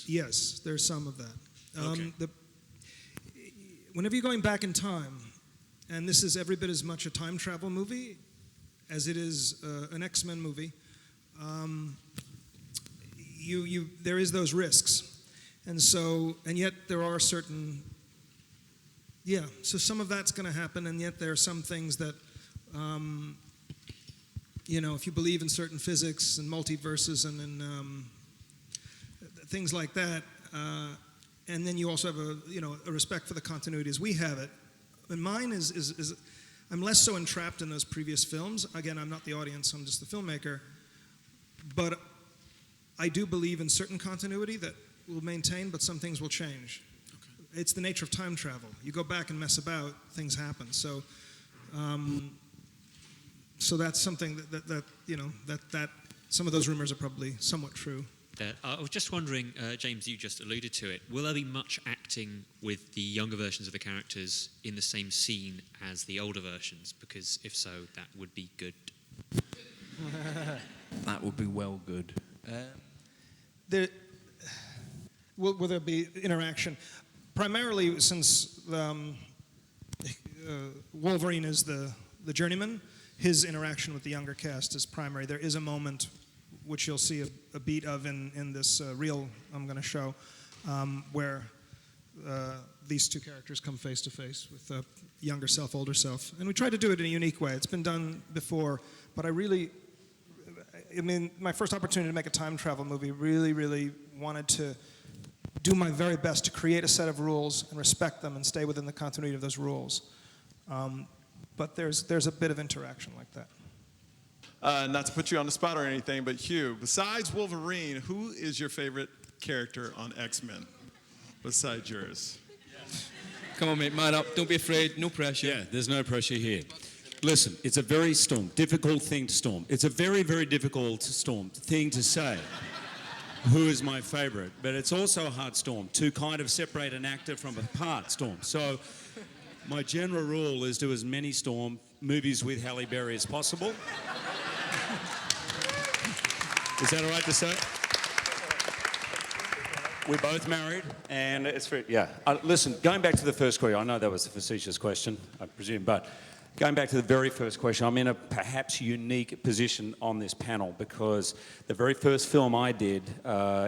Yes, there's some of that. Okay. Whenever you're going back in time, and this is every bit as much a time travel movie as it is an X-Men movie, there is those risks, and yet there are certain, so some of that's going to happen, and yet there are some things that, if you believe in certain physics and multiverses and in things like that, and then you also have a respect for the continuity as we have it. And mine is I'm less so entrapped in those previous films. Again, I'm not the audience, I'm just the filmmaker. But I do believe in certain continuity that will maintain, but some things will change. Okay. It's the nature of time travel. You go back and mess about, things happen. So that's something that some of those rumors are probably somewhat true. I was just wondering, James, you just alluded to it. Will there be much acting with the younger versions of the characters in the same scene as the older versions? Because if so, that would be good. That would be well good. Will there be interaction? Primarily, since Wolverine is the journeyman, his interaction with the younger cast is primary. There is a moment which you'll see a beat of in this reel I'm going to show, where these two characters come face to face with younger self, older self. And we try to do it in a unique way. It's been done before, but my first opportunity to make a time travel movie, really, really wanted to do my very best to create a set of rules and respect them and stay within the continuity of those rules. But there's a bit of interaction like that. Not to put you on the spot or anything, but Hugh, besides Wolverine, who is your favorite character on X-Men besides yours? Come on, mate, man up. Don't be afraid. No pressure. Yeah, there's no pressure here. Listen, it's a very difficult thing to storm. It's a very, very difficult thing to say. Who is my favorite? But it's also a hard storm to kind of separate an actor from a part storm. So my general rule is do as many storm movies with Halle Berry as possible. Is that all right to say? We're both married, and it's very, listen, going back to the first question, I know that was a facetious question, I presume, but going back to the very first question, I'm in a perhaps unique position on this panel because the very first film I did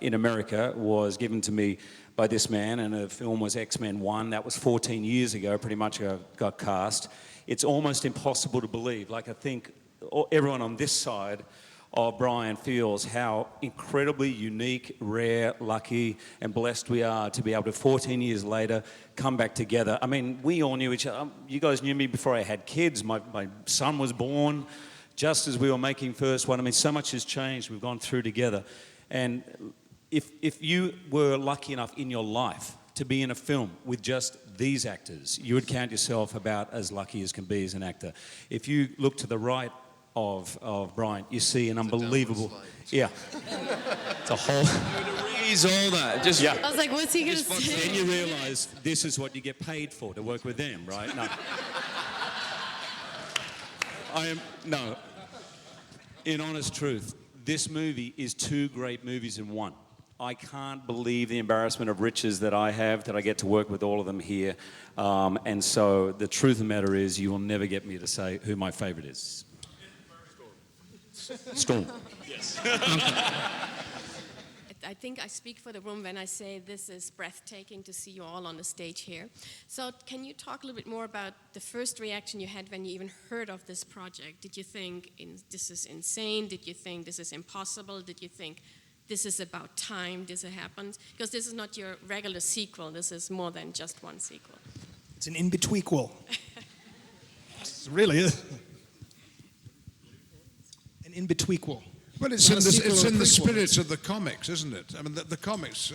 in America was given to me by this man, and the film was X-Men 1. That was 14 years ago, pretty much got cast. It's almost impossible to believe. Like, I think everyone on this side of Brian feels how incredibly unique, rare, lucky, and blessed we are to be able to, 14 years later, come back together. I mean, we all knew each other. You guys knew me before I had kids. My son was born just as we were making first one. I mean, so much has changed. We've gone through together. And if you were lucky enough in your life to be in a film with just these actors, you would count yourself about as lucky as can be as an actor. If you look to the right of Brian, you see an unbelievable... Yeah. It's a whole... Raise all that. Just, yeah. I was like, what's he going to say? Then you realise this is what you get paid for, to work with them, right? No. In honest truth, this movie is two great movies in one. I can't believe the embarrassment of riches that I have, that I get to work with all of them here. And so the truth of the matter is you will never get me to say who my favourite is. Storm. Yes. I think I speak for the room when I say this is breathtaking to see you all on the stage here. So can you talk a little bit more about the first reaction you had when you even heard of this project? Did you think this is insane? Did you think this is impossible? Did you think this is about time this happens? Because this is not your regular sequel. This is more than just one sequel. It's an in-betweequel. It really is. An in-betweequel. Well, it's in the spirit of the comics, isn't it? I mean, the comics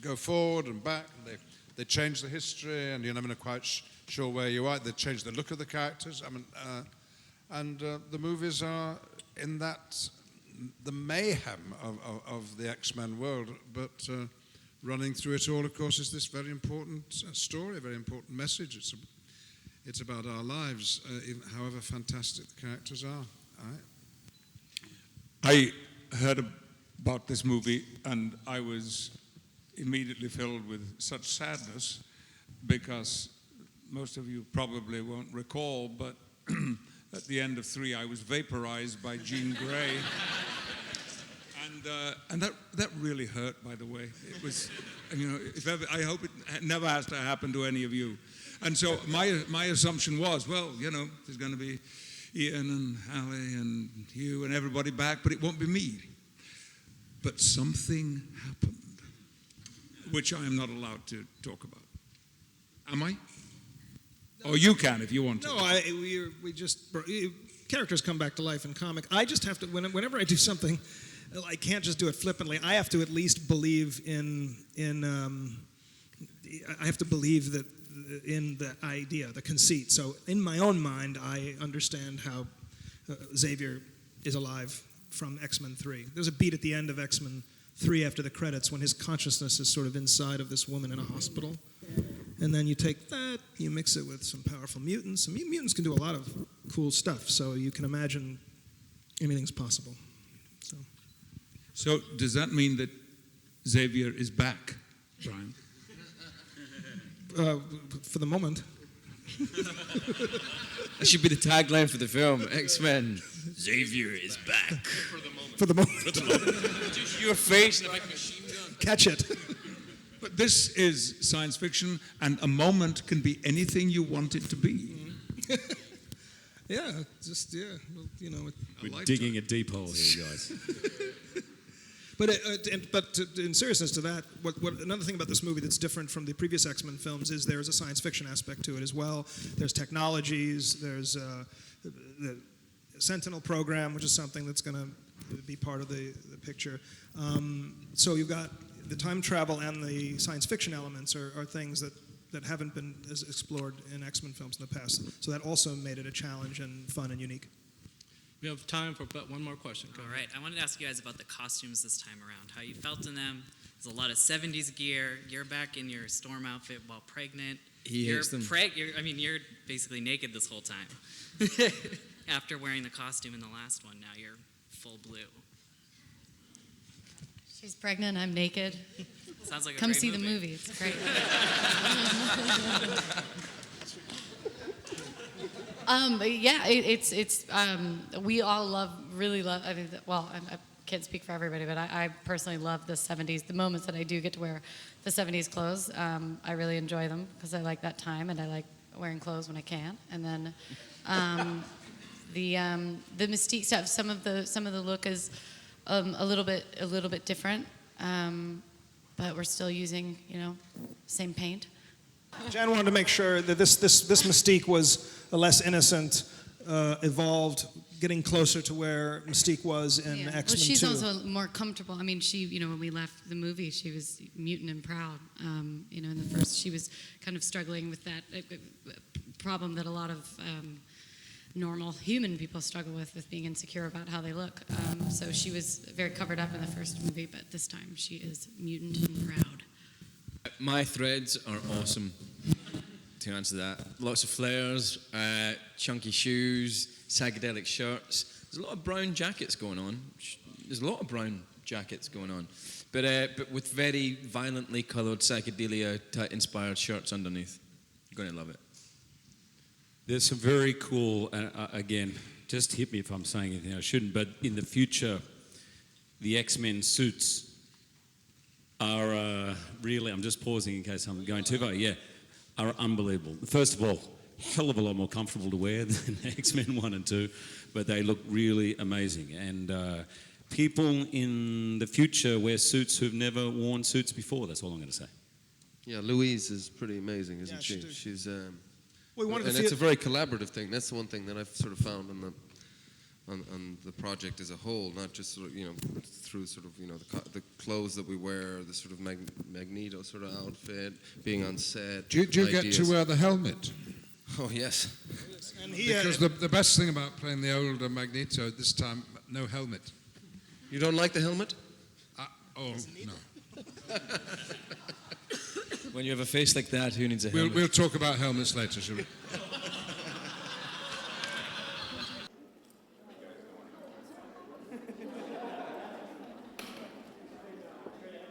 go forward and back, and they change the history, and you're never quite sure where you are. They change the look of the characters. I mean, and the movies are in that the mayhem of the X-Men world, but running through it all, of course, is this very important story, a very important message. It's about our lives, however fantastic the characters are. I heard about this movie and I was immediately filled with such sadness, because most of you probably won't recall, but at the end of 3, I was vaporized by Jean Grey. And that really hurt, by the way. It was, if ever, I hope it never has to happen to any of you. And so my assumption was, well, there's going to be Ian and Ali and you and everybody back, but it won't be me. But something happened, which I am not allowed to talk about. Am I? No. Or you can if you want to. No, we just characters come back to life in comic. I just have to whenever I do something, I can't just do it flippantly. I have to at least believe in I have to believe that in the idea, the conceit. So in my own mind, I understand how Xavier is alive from X-Men 3. There's a beat at the end of X-Men 3 after the credits when his consciousness is sort of inside of this woman in a hospital. And then you take that, you mix it with some powerful mutants. And mutants can do a lot of cool stuff, so you can imagine anything's possible. So does that mean that Xavier is back, Brian? For the moment. That should be the tagline for the film, X-Men. Xavier is back. For the moment. Just your face like a machine gun. Catch it. But this is science fiction, and a moment can be anything you want it to be. Yeah, just, yeah. Well, We're digging a deep hole here, guys. But in seriousness to that, what another thing about this movie that's different from the previous X-Men films is there's a science fiction aspect to it as well. There's technologies, there's the Sentinel program, which is something that's going to be part of the picture. So you've got the time travel and the science fiction elements are things that haven't been as explored in X-Men films in the past. So that also made it a challenge and fun and unique. We have time for about one more question. All right. I wanted to ask you guys about the costumes this time around, how you felt in them. There's a lot of 70s gear. You're back in your Storm outfit while pregnant. He hates them. You're basically naked this whole time. After wearing the costume in the last one, now you're full blue. She's pregnant, I'm naked. Sounds like a Come great see movie. the movie, it's great. We all really love, I can't speak for everybody, but I personally love the 70s. The moments that I do get to wear the 70s clothes, I really enjoy them because I like that time and I like wearing clothes when I can. And then the Mystique stuff, some of the look is a little bit different, but we're still using, same paint. Jan wanted to make sure that this Mystique was a less innocent, evolved, getting closer to where Mystique was in X-Men 2. Well, she's also more comfortable. I mean, she, when we left the movie, she was mutant and proud. In the first, she was kind of struggling with that problem that a lot of normal human people struggle with being insecure about how they look. So she was very covered up in the first movie, but this time she is mutant and proud. My threads are awesome, to answer that. Lots of flares, chunky shoes, psychedelic shirts. There's a lot of brown jackets going on. But with very violently coloured psychedelia-inspired shirts underneath. You're going to love it. There's some very cool, again, just hit me if I'm saying anything I shouldn't, but in the future, the X-Men suits are really, I'm just pausing in case I'm going too far, are unbelievable. First of all, hell of a lot more comfortable to wear than X-Men 1 and 2, but they look really amazing. And people in the future wear suits who've never worn suits before, that's all I'm going to say. Yeah, Louise is pretty amazing, isn't she? She's... and it's a very collaborative thing. That's the one thing that I've sort of found on the project as a whole, not just sort of, through sort of, the clothes that we wear, the sort of Magneto sort of outfit, being on set. Do you get to wear the helmet? Oh, yes. And because the best thing about playing the older Magneto this time, no helmet. You don't like the helmet? No. When you have a face like that, who needs a helmet? We'll talk about helmets later, shall we?